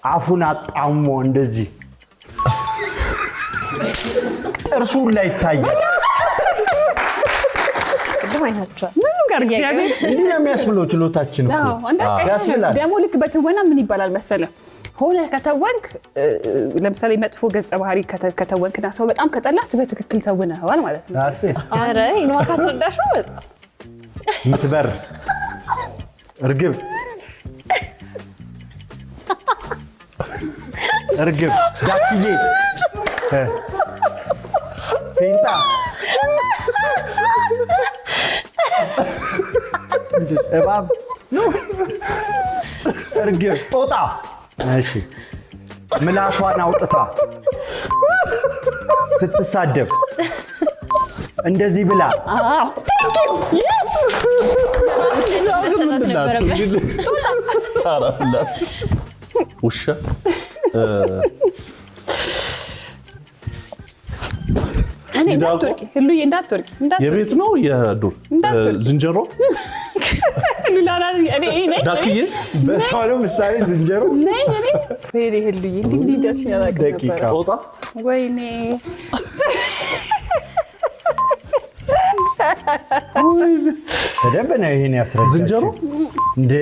አፉን አጣሞ እንደዚህ ጥርሱ ላይ ይታያል አይናቸዋል ምንም ጋር እግዚአብሔር እንዴ የሚያስብለው ችሎታችን እኮ ያስብላል ደግሞ ልክ በትወና ምን ይባላል መሰለ ሆነ ከተወንክ ለምሳሌ መጥፎ ገጸ ባህሪ ከተወንክና ሰው በጣም ከጠላት በትክክል ተውነዋል ማለት ነው አረ ይኖር ካስወዳሽው ምትበር እርግብ ዳክዬ ፌንጣ እባብ እርግብ ጦጣ እሺ ምላሷን አውጥታ ስትሳደብ እንደዚህ ብላ ውሻ እኔ እንዳትወርቂ ህሉዬ እንዳትወርቂ የቤት ነው የዱር ዝንጀሮ ዳክዬ በሰው ምሳሌ ዝንጀሮ ነኝ እኔ ህሉዬ እንዲህ ደርሽ ያላቀቀ ጦጣ ወይኔ ተደበና ይሄን ያስረዳችሁ ዝንጀሮ እንዴ